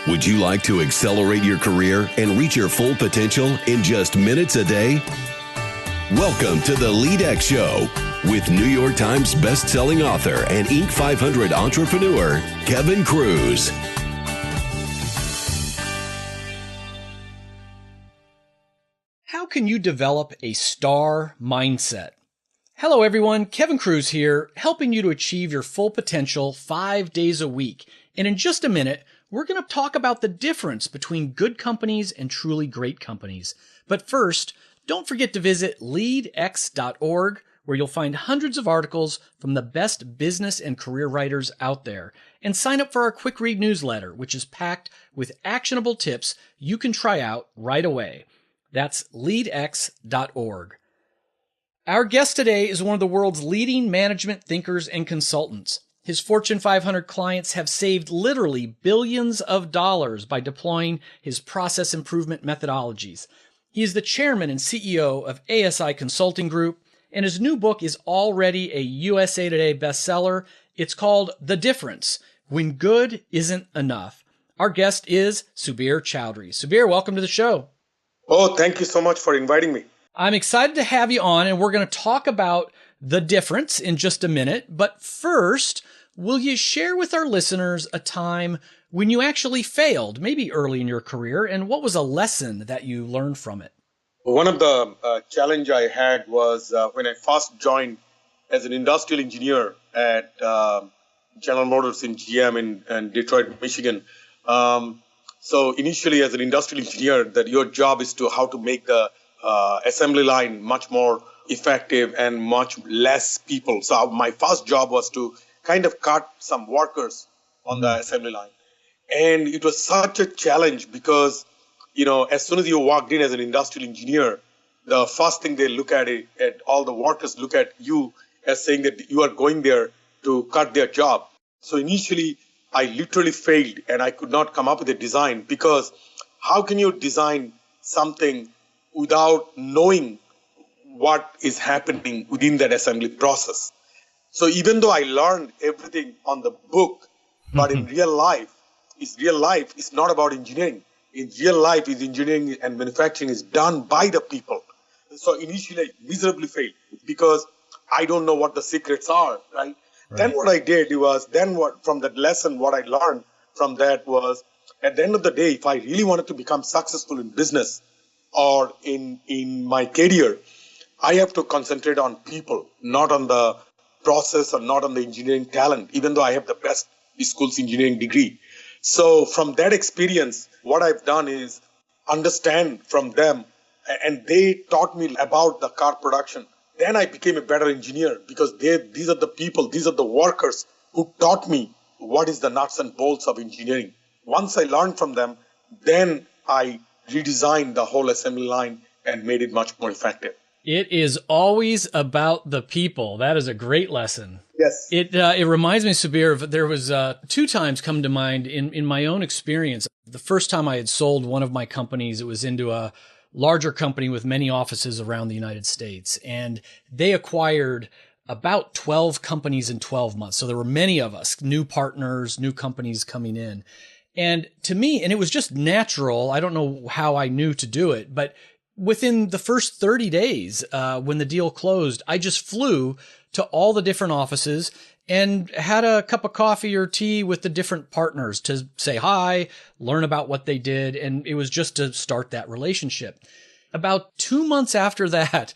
Would you like to accelerate your career and reach your full potential in just minutes a day? Welcome to the LEADx Show with New York Times best-selling author and Inc. 500 entrepreneur, Kevin Kruse. How can you develop a star mindset? Hello everyone, Kevin Kruse here, helping you to achieve your full potential 5 days a week. And in just a minute, we're going to talk about the difference between good companies and truly great companies. But first, don't forget to visit LEADx.org, where you'll find hundreds of articles from the best business and career writers out there. And sign up for our quick read newsletter, which is packed with actionable tips you can try out right away. That's LEADx.org. Our guest today is one of the world's leading management thinkers and consultants. His Fortune 500 clients have saved literally billions of dollars by deploying his process improvement methodologies. He is the chairman and CEO of ASI Consulting Group, and his new book is already a USA Today bestseller. It's called The Difference: When Good Isn't Enough. Our guest is Subir Chowdhury. Subir, welcome to the show. Oh, thank you so much for inviting me. I'm excited to have you on, and we're going to talk about the difference in just a minute. But first, will you share with our listeners a time when you actually failed, maybe early in your career, and what was a lesson that you learned from it? One of the challenge I had was when I first joined as an industrial engineer at General Motors in GM in Detroit, Michigan. So initially as an industrial engineer, that your job is how to make the assembly line much more effective and much less people. So my first job was to kind of cut some workers on the assembly line. And it was such a challenge because, as soon as you walked in as an industrial engineer, the first thing they look at all the workers look at you as saying that you are going there to cut their job. So initially, I literally failed and I could not come up with a design, because how can you design something without knowing what is happening within that assembly process? So even though I learned everything on the book, but in real life, it's not about engineering. In real life, engineering and manufacturing is done by the people. So initially, I miserably failed because I don't know what the secrets are, right? Then what I did was, from that lesson, what I learned from that was, at the end of the day, if I really wanted to become successful in business or in my career, I have to concentrate on people, not on the process or not on the engineering talent, even though I have the best school's engineering degree. So from that experience, what I've done is understand from them, and they taught me about the car production. Then I became a better engineer because these are the people, these are the workers who taught me what is the nuts and bolts of engineering. Once I learned from them, then I redesigned the whole assembly line and made it much more effective. It is always about the people. That is a great lesson. Yes. It reminds me, Subir, of there was two times come to mind in my own experience. The first time I had sold one of my companies, it was into a larger company with many offices around the United States. And they acquired about 12 companies in 12 months. So there were many of us, new partners, new companies coming in. And to me, and it was just natural, I don't know how I knew to do it, but within the first 30 days, when the deal closed, I just flew to all the different offices and had a cup of coffee or tea with the different partners to say hi, learn about what they did. And it was just to start that relationship. About 2 months after that,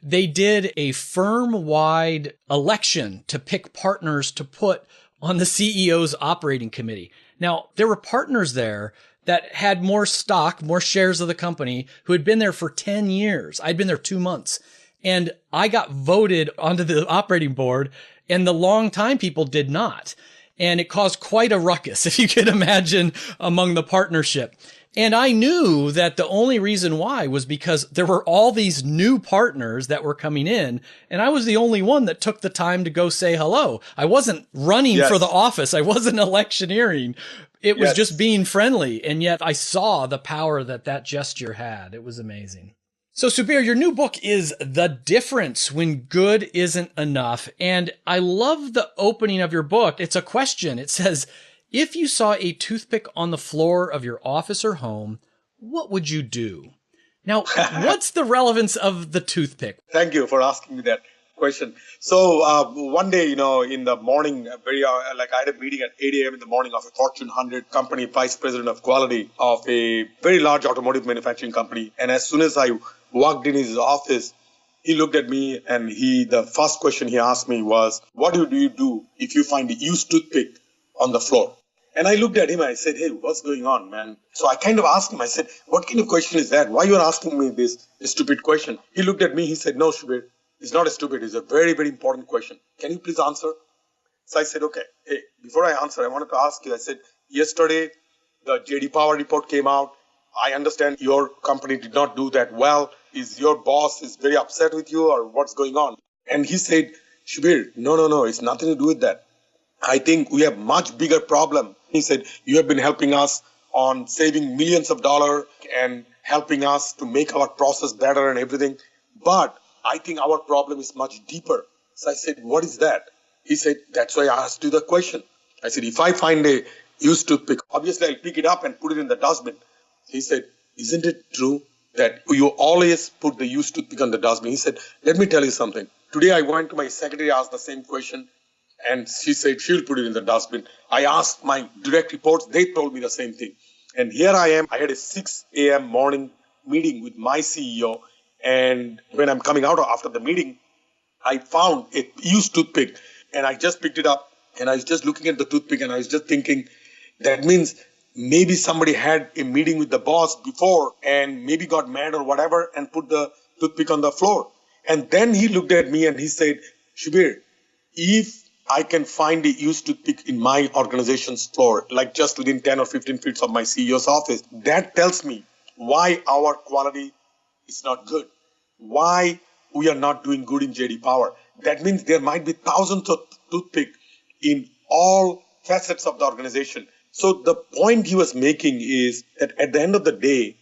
they did a firm-wide election to pick partners to put on the CEO's operating committee. Now, there were partners there that had more stock, more shares of the company, who had been there for 10 years. I'd been there 2 months. And I got voted onto the operating board, and the long-time people did not. And it caused quite a ruckus, if you could imagine, among the partnership. And I knew that the only reason why was because there were all these new partners that were coming in, and I was the only one that took the time to go say hello. I wasn't running for the office. I wasn't electioneering. It was just being friendly. And yet I saw the power that gesture had. It was amazing. So Subir, your new book is The Difference: When Good Isn't Enough. And I love the opening of your book. It's a question. It says, If you saw a toothpick on the floor of your office or home, what would you do? Now, what's the relevance of the toothpick? Thank you for asking me that question. So one day, in the morning, I had a meeting at 8 a.m. in the morning of a Fortune 100 company, vice president of quality of a very large automotive manufacturing company. And as soon as I walked in his office, he looked at me and the first question he asked me was, what do you do if you find a used toothpick on the floor? And I looked at him and I said, hey, what's going on, man? So I kind of asked him, I said, what kind of question is that? Why you are asking me this stupid question? He looked at me, he said, no, Subir, it's not a stupid, it's a very, very important question. Can you please answer? So I said, okay, hey, before I answer, I wanted to ask you, I said, yesterday, the JD Power report came out. I understand your company did not do that well. Is your boss is very upset with you or what's going on? And he said, Subir, no, it's nothing to do with that. I think we have much bigger problem. He said, you have been helping us on saving millions of dollars and helping us to make our process better and everything. But I think our problem is much deeper. So I said, what is that? He said, that's why I asked you the question. I said, if I find a used toothpick, obviously I'll pick it up and put it in the dustbin. He said, isn't it true that you always put the used toothpick on the dustbin? He said, let me tell you something. Today I went to my secretary, asked the same question. And she said she'll put it in the dustbin. I asked my direct reports. They told me the same thing. And here I am. I had a 6 a.m. morning meeting with my CEO. And when I'm coming out after the meeting, I found a used toothpick. And I just picked it up. And I was just looking at the toothpick. And I was just thinking, that means maybe somebody had a meeting with the boss before and maybe got mad or whatever and put the toothpick on the floor. And then he looked at me and he said, Subir, if I can find a used toothpick in my organization's floor, like just within 10 or 15 feet of my CEO's office, that tells me why our quality is not good, why we are not doing good in JD Power. That means there might be thousands of toothpicks in all facets of the organization. So the point he was making is that at the end of the day,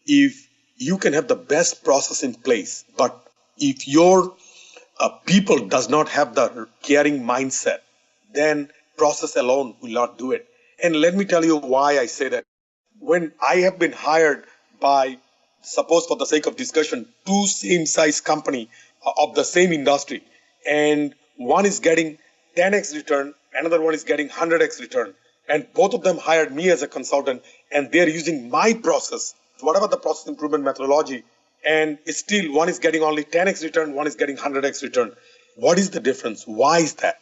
if you can have the best process in place, but if your people does not have the caring mindset, then process alone will not do it. And let me tell you why I say that. When I have been hired by, suppose for the sake of discussion, two same size company of the same industry, and one is getting 10x return, another one is getting 100x return, and both of them hired me as a consultant, and they're using my process, whatever the process improvement methodology, and still one is getting only 10x return, one is getting 100x return. What is the difference? Why is that?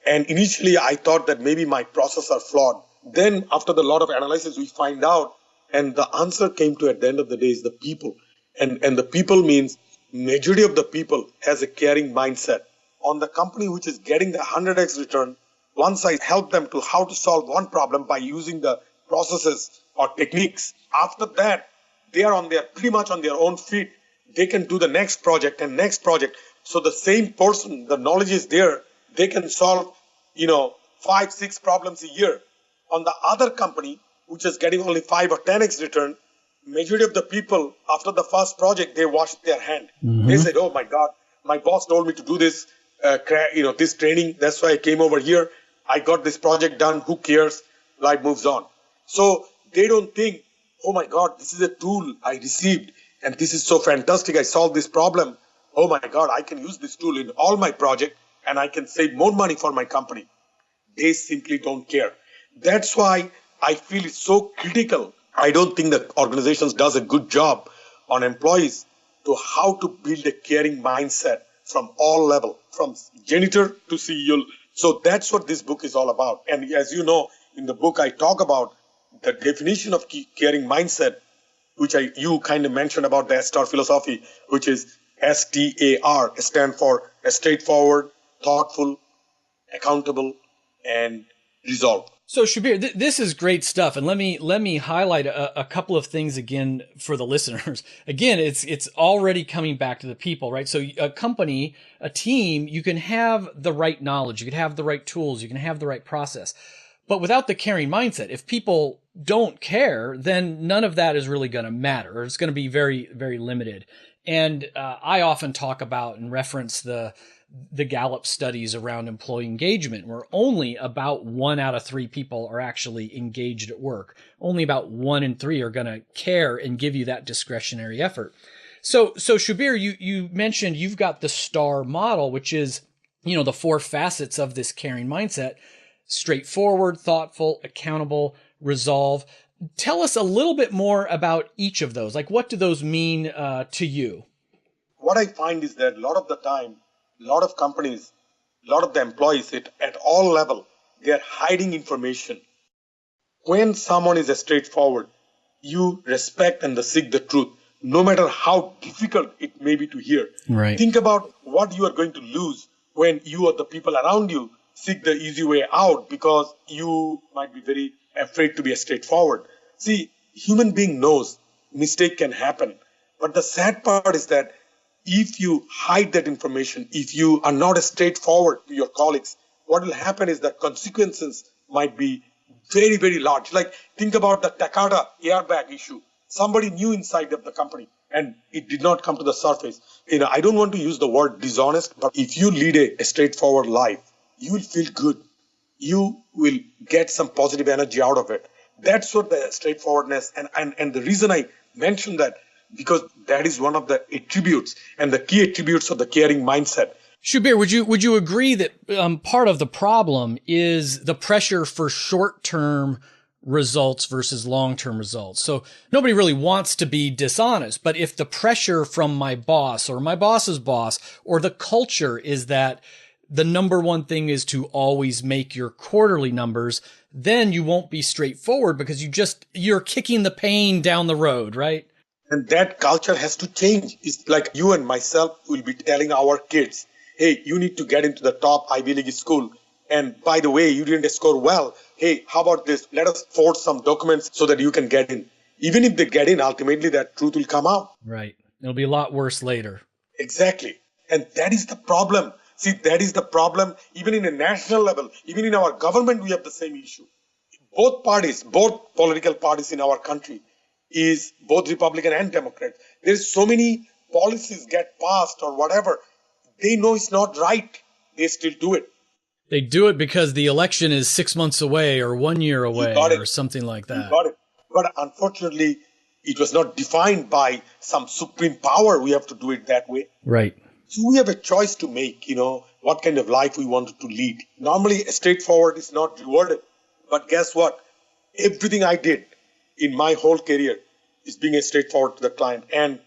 And initially I thought that maybe my processes are flawed. Then after the lot of analysis, we find out, and the answer came to at the end of the day is the people. And the people means majority of the people has a caring mindset. On the company which is getting the 100x return, once I help them to how to solve one problem by using the processes or techniques, after that, they are pretty much on their own feet. They can do the next project and next project. So the same person, the knowledge is there. They can solve, 5-6 problems a year. On the other company, which is getting only 5 or 10x return, majority of the people after the first project, they washed their hand. Mm-hmm. They said, oh my God, my boss told me to do this, this training. That's why I came over here. I got this project done. Who cares? Life moves on. So they don't think, oh my God, this is a tool I received and this is so fantastic. I solved this problem. Oh my God, I can use this tool in all my project and I can save more money for my company. They simply don't care. That's why I feel it's so critical. I don't think that organizations does a good job on employees to how to build a caring mindset from all level, from janitor to CEO. So that's what this book is all about. And as you know, in the book, I talk about the definition of caring mindset, which you kind of mentioned about the STAR philosophy, which is STAR, stand for straightforward, thoughtful, accountable, and resolved. So Subir, this is great stuff, and let me highlight a couple of things again for the listeners. Again, it's already coming back to the people, right? So a company, a team, you can have the right knowledge, you can have the right tools, you can have the right process, but without the caring mindset, if people don't care, then none of that is really going to matter, or it's going to be very, very limited. And I often talk about and reference the the Gallup studies around employee engagement, where only about 1 out of 3 people are actually engaged at work. Only about 1 in 3 are going to care and give you that discretionary effort. So Subir, you mentioned you've got the STAR model, which is, the 4 facets of this caring mindset: straightforward, thoughtful, accountable, resolve. Tell us a little bit more about each of those. Like, what do those mean to you? What I find is that a lot of the time, a lot of companies, a lot of the employees at all level, they're hiding information. When someone is straightforward, you respect and seek the truth, no matter how difficult it may be to hear. Right. Think about what you are going to lose when you or the people around you seek the easy way out, because you might be very afraid to be straightforward. See, human being knows mistake can happen. But the sad part is that if you hide that information, if you are not straightforward to your colleagues, what will happen is that consequences might be very, very large. Like, think about the Takata airbag issue. Somebody knew inside of the company and it did not come to the surface. I don't want to use the word dishonest, but if you lead a straightforward life, you will feel good. You will get some positive energy out of it. That's what the straightforwardness, and the reason I mentioned that, because that is one of the attributes and the key attributes of the caring mindset. Subir, would you agree that part of the problem is the pressure for short-term results versus long-term results? So nobody really wants to be dishonest, but if the pressure from my boss or my boss's boss or the culture is that the number one thing is to always make your quarterly numbers, then you won't be straightforward because you're kicking the pain down the road, right? And that culture has to change. It's like you and myself will be telling our kids, hey, you need to get into the top Ivy League school. And by the way, you didn't score well. Hey, how about this? Let us forge some documents so that you can get in. Even if they get in, ultimately that truth will come out. Right. It'll be a lot worse later. Exactly. And that is the problem. See, that is the problem. Even in a national level, even in our government, we have the same issue. Both political parties in our country, is both Republican and Democrat. There's so many policies get passed or whatever. They know it's not right. They still do it. They do it because the election is 6 months away or 1 year away or something like that. You got it. But unfortunately, it was not defined by some supreme power. We have to do it that way. Right. So we have a choice to make, what kind of life we wanted to lead. Normally, straightforward is not rewarded. But guess what? Everything I did in my whole career is being straightforward to the client. And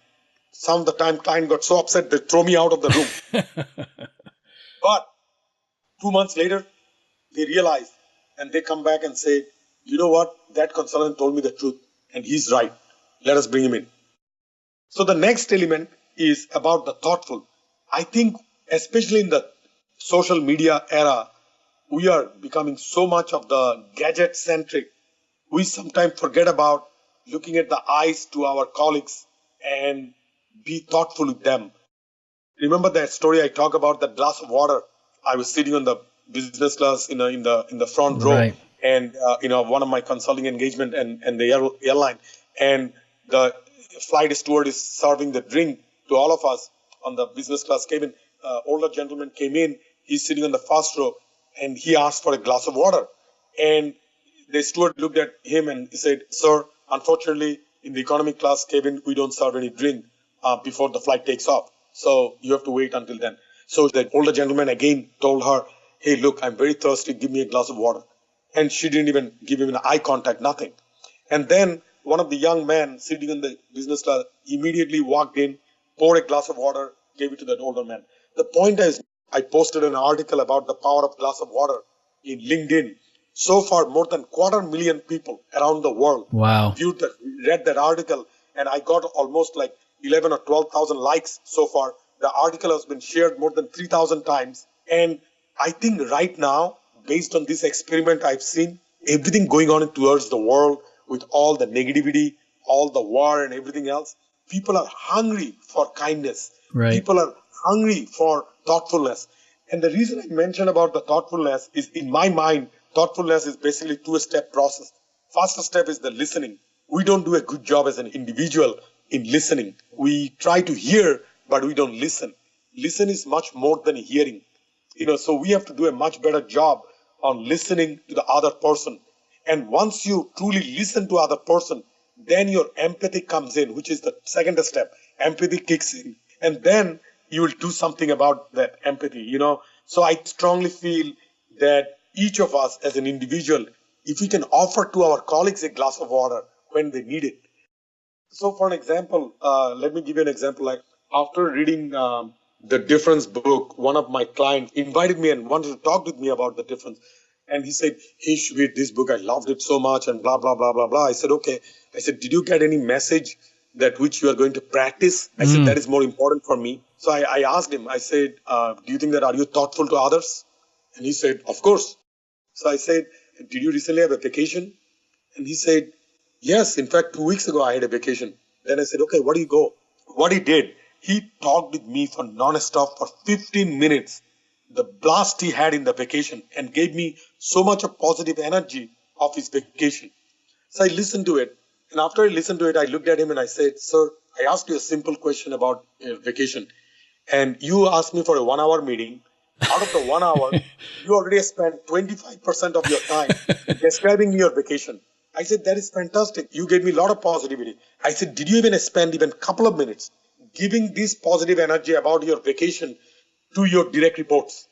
some of the time, client got so upset they throw me out of the room. But 2 months later, they realize and they come back and say, you know what? That consultant told me the truth and he's right. Let us bring him in. So the next element is about the thoughtful. I think, especially in the social media era, we are becoming so much of the gadget centric. We sometimes forget about looking at the eyes to our colleagues and be thoughtful with them. Remember that story I talk about, that glass of water? I was sitting on the business class in the front row, right. And one of my consulting engagement and the airline, and the flight steward is serving the drink to all of us on the business class cabin. Older gentleman came in. He's sitting on the first row, and he asked for a glass of water. And the steward looked at him and he said, "Sir, unfortunately, in the economy class cabin, we don't serve any drink before the flight takes off. So you have to wait until then." So the older gentleman again told her, "Hey, look, I'm very thirsty. Give me a glass of water." And she didn't even give him an eye contact, nothing. And then one of the young men sitting in the business class immediately walked in, poured a glass of water, gave it to that older man. The point is, I posted an article about the power of glass of water in LinkedIn. So far, more than 250,000 people around the world read that article, and I got almost like 11 or 12,000 likes so far. The article has been shared more than 3,000 times. And I think right now, based on this experiment I've seen, everything going on towards the world with all the negativity, all the war and everything else, people are hungry for kindness. Right. People are hungry for thoughtfulness. And the reason I mentioned about the thoughtfulness is, in my mind, thoughtfulness is basically a two-step process. First step is the listening. We don't do a good job as an individual in listening. We try to hear, but we don't listen. listen is much more than hearing. So we have to do a much better job on listening to the other person. And once you truly listen to other person, then your empathy comes in, which is the second step. Empathy kicks in. And then you will do something about that empathy. So I strongly feel that each of us as an individual, if we can offer to our colleagues a glass of water when they need it. So for an example, let me give you an example. Like after reading the Difference book, one of my clients invited me and wanted to talk with me about the difference. And he said, hey, Subir, this book, I loved it so much and blah, blah, blah, blah, blah. I said, okay. I said, did you get any message that which you are going to practice? I said, that is more important for me. So I asked him, I said, do you think that are you thoughtful to others? And he said, of course. So I said, did you recently have a vacation? And he said, yes, in fact, 2 weeks ago, I had a vacation. Then I said, okay, where do you go? What he did, he talked with me for non-stop for 15 minutes. The blast he had in the vacation and gave me so much of positive energy of his vacation. So I listened to it. And after I listened to it, I looked at him and I said, sir, I asked you a simple question about vacation. And you asked me for a 1 hour meeting. Out of the 1 hour, you already spent 25% of your time describing your vacation. I said, that is fantastic. You gave me a lot of positivity. I said, did you even spend even a couple of minutes giving this positive energy about your vacation to your direct reports?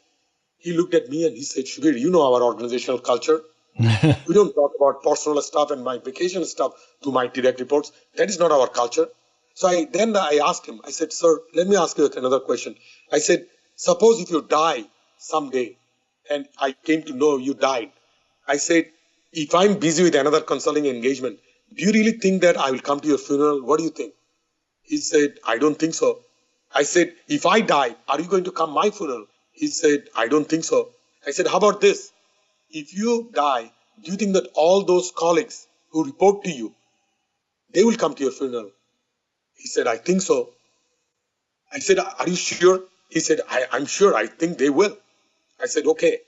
He looked at me and he said, Subir, you know our organizational culture. We don't talk about personal stuff and my vacation stuff to my direct reports. That is not our culture. So I asked him, I said, sir, let me ask you another question. I said, suppose if you die someday and I came to know you died. I said, if I'm busy with another consulting engagement, do you really think that I will come to your funeral? What do you think? He said, I don't think so. I said, if I die, are you going to come my funeral? He said, I don't think so. I said, how about this? If you die, do you think that all those colleagues who report to you, they will come to your funeral? He said, I think so. I said, are you sure? He said, I'm sure. I think they will. I said, okay.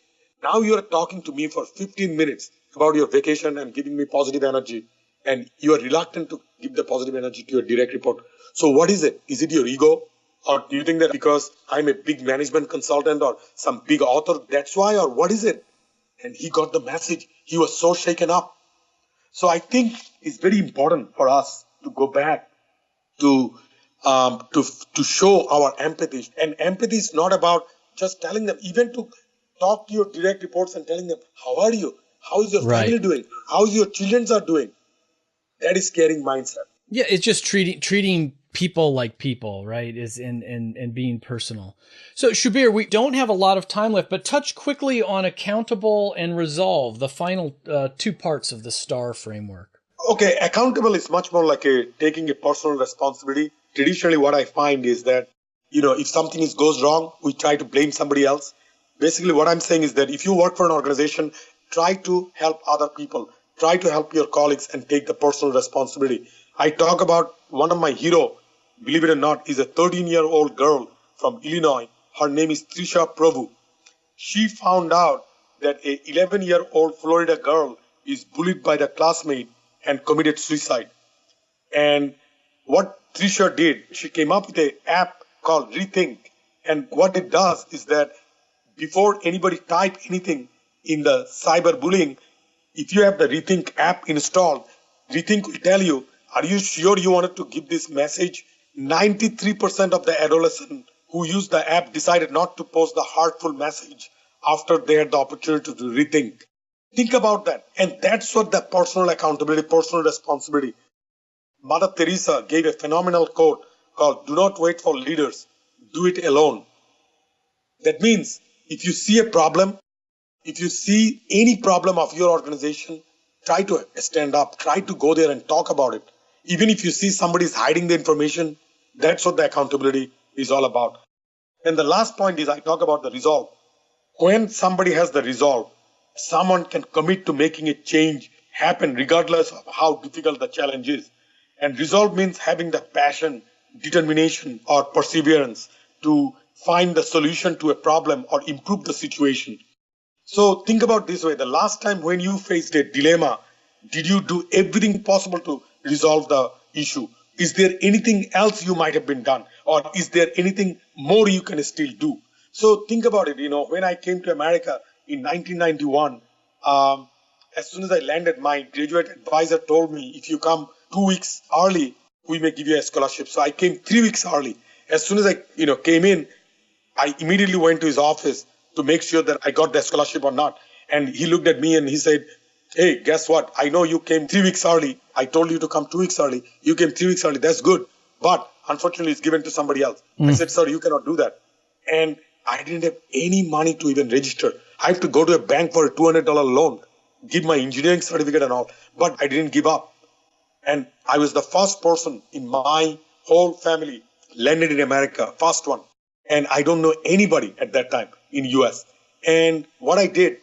Now you are talking to me for 15 minutes about your vacation and giving me positive energy. And you are reluctant to give the positive energy to your direct report. So what is it? Is it your ego? Or do you think that because I'm a big management consultant or some big author, that's why? Or what is it? And he got the message. He was so shaken up. So I think it's very important for us to go back to show our empathy. And empathy is not about just telling them, even to talk to your direct reports and telling them, how are you? How is your family doing? How is your children are doing? That is caring mindset. Yeah, it's just treating people like people, right? And being personal. So Subir, we don't have a lot of time left, but touch quickly on accountable and resolve, the final 2 parts of the STAR framework. Okay, accountable is much more like taking a personal responsibility. Traditionally, what I find is that, if something goes wrong, we try to blame somebody else. Basically, what I'm saying is that if you work for an organization, try to help other people. Try to help your colleagues and take the personal responsibility. I talk about one of my heroes, believe it or not, is a 13-year-old girl from Illinois. Her name is Trisha Prabhu. She found out that a 11-year-old Florida girl is bullied by the classmate and committed suicide. And what Trisha did, she came up with an app called Rethink. And what it does is that before anybody type anything in the cyberbullying, if you have the Rethink app installed, Rethink will tell you, are you sure you wanted to give this message? 93% of the adolescents who used the app decided not to post the heartful message after they had the opportunity to rethink. Think about that. And that's what the personal accountability, personal responsibility. Mother Teresa gave a phenomenal quote called, do not wait for leaders, do it alone. That means if you see a problem, if you see any problem of your organization, try to stand up, try to go there and talk about it. Even if you see somebody is hiding the information, that's what the accountability is all about. And the last point is I talk about the resolve. When somebody has the resolve, someone can commit to making a change happen regardless of how difficult the challenge is. And resolve means having the passion, determination, or perseverance to find the solution to a problem or improve the situation. So think about this way. The last time when you faced a dilemma, did you do everything possible to resolve the issue? Is there anything else you might have been done? Or is there anything more you can still do? So think about it. When I came to America in 1991, as soon as I landed, my graduate advisor told me, if you come 2 weeks early, we may give you a scholarship. So I came 3 weeks early. As soon as I came in, I immediately went to his office to make sure that I got the scholarship or not. And he looked at me and he said, hey, guess what? I know you came 3 weeks early. I told you to come 2 weeks early. You came 3 weeks early. That's good. But unfortunately, it's given to somebody else. I said, sir, you cannot do that. And I didn't have any money to even register. I have to go to a bank for a $200 loan, give my engineering certificate and all. But I didn't give up. And I was the first person in my whole family landed in America, first one. And I don't know anybody at that time in US. And what I did,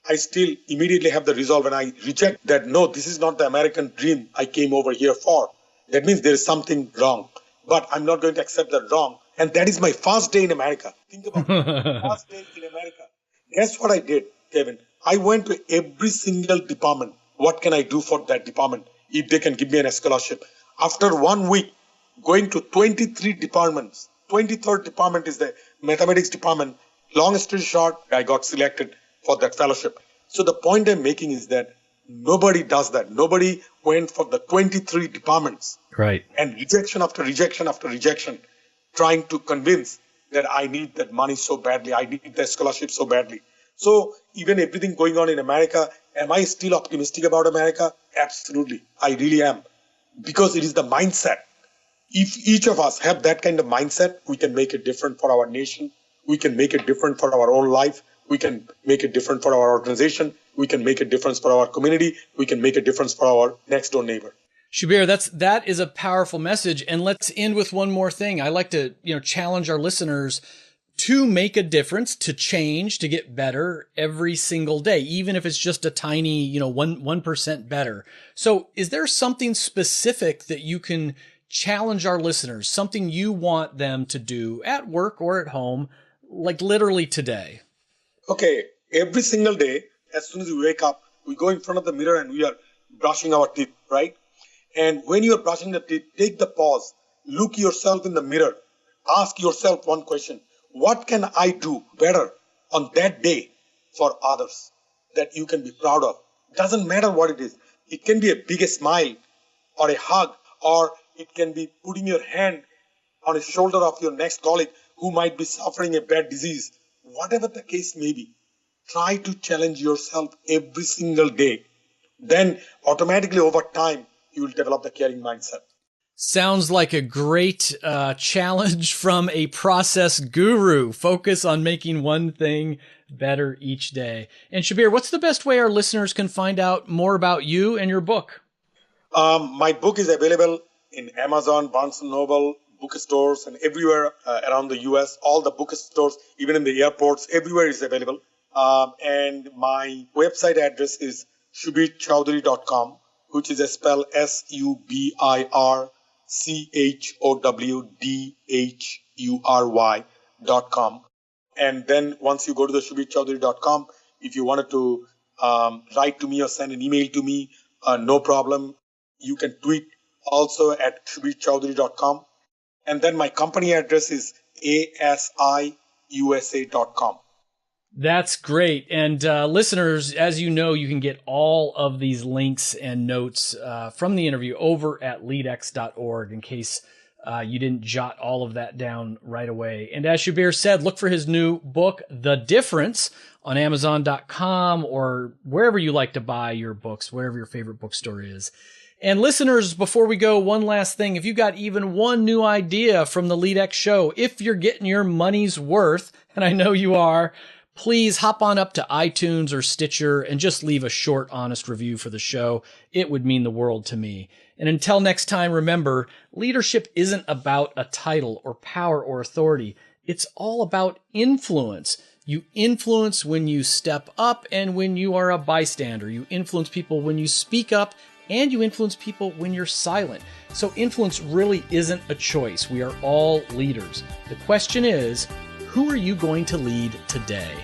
I still immediately have the resolve and I reject that, no, this is not the American dream I came over here for. That means there is something wrong. But I'm not going to accept that wrong. And that is my first day in America. Think about it. First day in America. Guess what I did, Kevin? I went to every single department. What can I do for that department if they can give me a scholarship? After 1 week, going to 23 departments, 23rd department is the mathematics department. Long story short, I got selected for that fellowship. So the point I'm making is that nobody does that. Nobody went for the 23 departments. Right. And rejection after rejection after rejection, trying to convince that I need that money so badly. I need that scholarship so badly. So even everything going on in America, am I still optimistic about America? Absolutely. I really am. Because it is the mindset. If each of us have that kind of mindset, we can make it different for our nation. We can make it different for our own life. We can make it different for our organization. We can make a difference for our community. We can make a difference for our next door neighbor. Subir, that is a powerful message. And let's end with one more thing. I like to, challenge our listeners to make a difference, to change, to get better every single day, even if it's just a tiny, 1% better. So is there something specific that you can challenge our listeners, something you want them to do at work or at home, like literally today? Okay. Every single day, as soon as we wake up, we go in front of the mirror and we are brushing our teeth, right? And when you are brushing the teeth, take the pause, look yourself in the mirror, ask yourself one question. What can I do better on that day for others that you can be proud of? Doesn't matter what it is. It can be a big smile or a hug, or it can be putting your hand on the shoulder of your next colleague who might be suffering a bad disease. Whatever the case may be, try to challenge yourself every single day. Then automatically over time, you will develop the caring mindset. Sounds like a great challenge from a process guru. Focus on making one thing better each day. And Subir, what's the best way our listeners can find out more about you and your book? My book is available in Amazon, Barnes & Noble, bookstores, and everywhere around the U.S. All the bookstores, even in the airports, everywhere is available. And my website address is subirchowdhury.com, which is spelled SubirChowdhury.com. And then once you go to the subirchowdhury.com, if you wanted to write to me or send an email to me, no problem. You can tweet also at subirchowdhury.com. And then my company address is asiusa.com. That's great. And listeners, as you know, you can get all of these links and notes from the interview over at leadx.org in case you didn't jot all of that down right away. And as Subir said, look for his new book, The Difference, on Amazon.com or wherever you like to buy your books, wherever your favorite bookstore is. And listeners, before we go, one last thing. If you got even one new idea from the LEADx show, if you're getting your money's worth, and I know you are, please hop on up to iTunes or Stitcher and just leave a short, honest review for the show. It would mean the world to me. And until next time, remember, leadership isn't about a title or power or authority. It's all about influence. You influence when you step up and when you are a bystander. You influence people when you speak up, and you influence people when you're silent. So influence really isn't a choice. We are all leaders. The question is, who are you going to lead today?